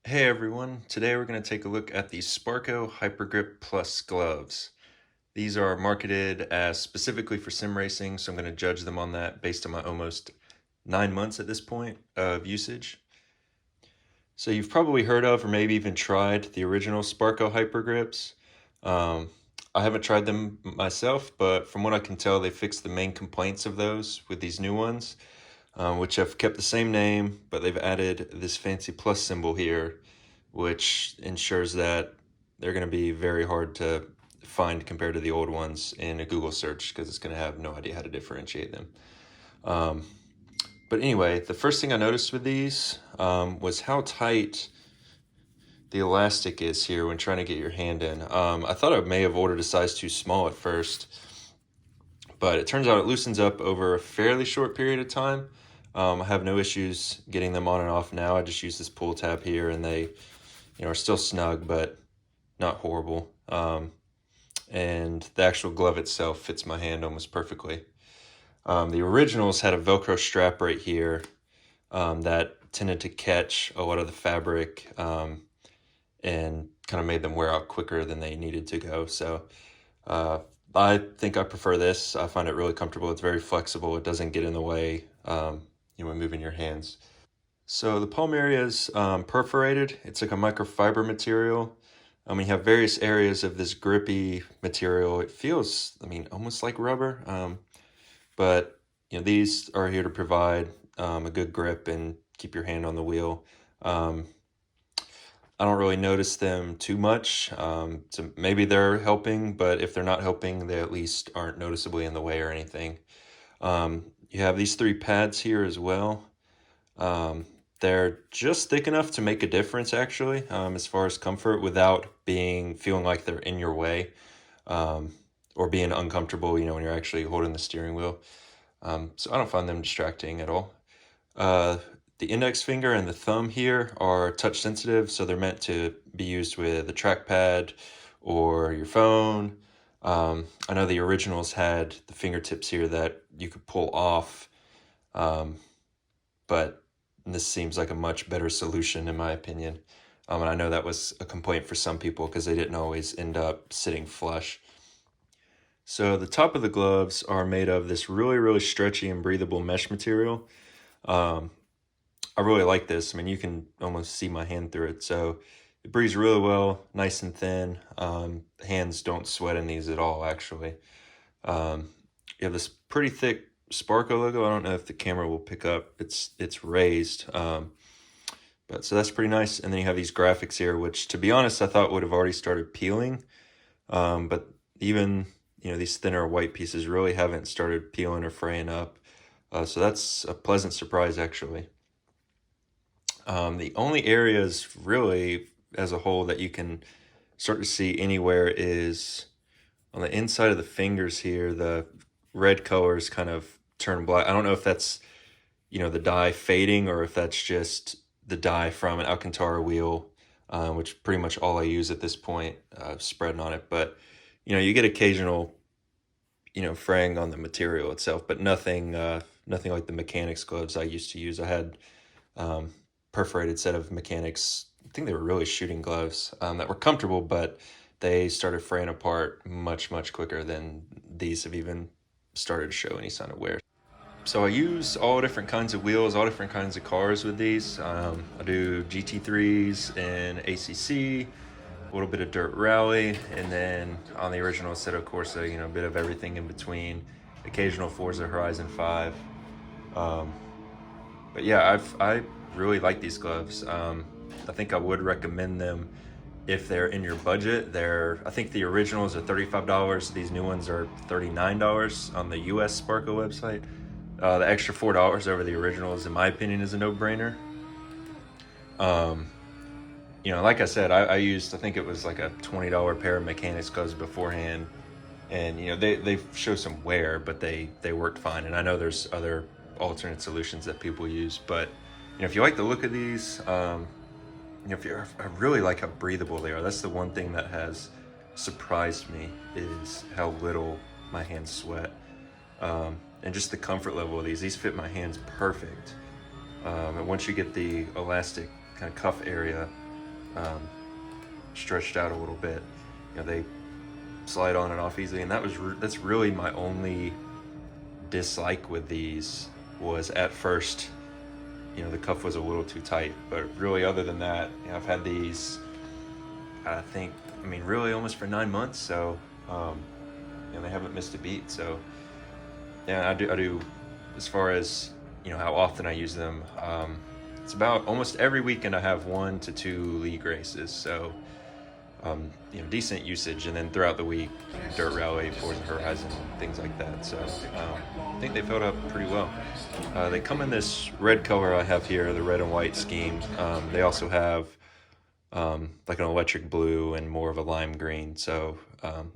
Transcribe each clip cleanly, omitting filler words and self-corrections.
Hey everyone, today we're going to take a look at the Sparco Hypergrip Plus gloves. These are marketed as specifically for sim racing, so I'm going to judge them on that based on my almost 9 months at this point of usage. So you've probably heard of or maybe even tried the original Sparco Hypergrips. Um, I haven't tried them myself, but from what I can tell, they fixed the main complaints of those with these new ones, which have kept the same name, but they've added this fancy plus symbol here, which ensures that they're going to be very hard to find compared to the old ones in a Google search because it's going to have no idea how to differentiate them. Um, but anyway, the first thing I noticed with these was how tight the elastic is here when trying to get your hand in. I thought I may have ordered a size too small at first, but it turns out it loosens up over a fairly short period of time. I have no issues getting them on and off now. I just use this pull tab here and they are still snug, but not horrible. And the actual glove itself fits my hand almost perfectly. The originals had a Velcro strap right here that tended to catch a lot of the fabric and kind of made them wear out quicker than they needed to go. So I think I prefer this. I find it really comfortable. It's very flexible. It doesn't get in the way when moving your hands. So the palm area is perforated. It's like a microfiber material. You have various areas of this grippy material. It feels, almost like rubber. But these are here to provide a good grip and keep your hand on the wheel. I don't really notice them too much. So maybe they're helping, but if they're not helping, they at least aren't noticeably in the way or anything. You have these 3 pads here as well. They're just thick enough to make a difference, actually, as far as comfort, without feeling like they're in your way, or being uncomfortable, when you're actually holding the steering wheel. So I don't find them distracting at all. The index finger and the thumb here are touch sensitive, so they're meant to be used with a trackpad or your phone. I know the originals had the fingertips here that you could pull off, but this seems like a much better solution in my opinion. And I know that was a complaint for some people because they didn't always end up sitting flush. So the top of the gloves are made of this really, really stretchy and breathable mesh material. I really like this. You can almost see my hand through it. So it breathes really well, nice and thin. Hands don't sweat in these at all, actually. You have this pretty thick Sparco logo. I don't know if the camera will pick up. It's raised. But so that's pretty nice. And then you have these graphics here, which to be honest, I thought would have already started peeling. But even, these thinner white pieces really haven't started peeling or fraying up. So that's a pleasant surprise, actually. The only areas really as a whole that you can start to see anywhere is on the inside of the fingers here. The red colors kind of turn black. I don't know if that's, the dye fading or if that's just the dye from an Alcantara wheel, which pretty much all I use at this point, spreading on it. But, you get occasional, fraying on the material itself, but nothing like the mechanics gloves I used to use. I had perforated set of mechanics. I think they were really shooting gloves that were comfortable, but they started fraying apart much, much quicker than these have even started to show any sign of wear. So I use all different kinds of wheels, all different kinds of cars with these. I do GT3s and ACC, a little bit of dirt rally, and then on the original Assetto Corsa, a bit of everything in between, occasional Forza Horizon 5. But yeah, I really like these gloves. I think I would recommend them if they're in your budget. I think the originals are $35. These new ones are $39 on the US Sparco website. The extra $4 over the originals, in my opinion, is a no-brainer. Like I said, I think it was like a $20 pair of mechanics gloves beforehand, and they show some wear, but they worked fine. And I know there's other alternate solutions that people use, but if you like the look of these, I really like how breathable they are. That's the one thing that has surprised me, is how little my hands sweat, and just the comfort level of these fit my hands perfect. And once you get the elastic kind of cuff area stretched out a little bit. You know, they slide on and off easily, and that's really my only dislike with these. Was at first, you know, the cuff was a little too tight, but really other than that, you know, I've had these, I mean really almost for 9 months, so you know, they haven't missed a beat. So yeah, I do as far as, you know, how often I use them, it's about almost every weekend I have 1 to 2 league races, so you know, decent usage. And then throughout the week, dirt rally, Forza Horizon, things like that. So I think they've held up pretty well. They come in this red color I have here, the red and white scheme. They also have like an electric blue and more of a lime green. So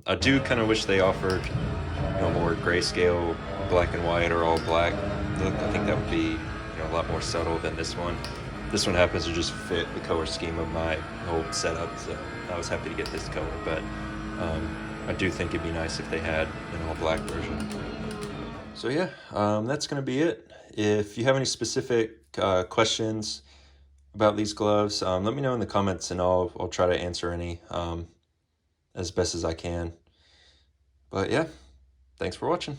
I do kind of wish they offered, you know, more grayscale black and white or all black look. I think that would be, you know, a lot more subtle than this one. This one happens to just fit the color scheme of my old setup, so I was happy to get this color, but I do think it'd be nice if they had an all black version. So yeah, that's gonna be it. If you have any specific questions about these gloves, let me know in the comments, and I'll try to answer any as best as I can. But yeah, thanks for watching.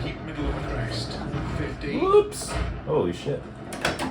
Keep middle of crest. 50. Whoops! Holy shit.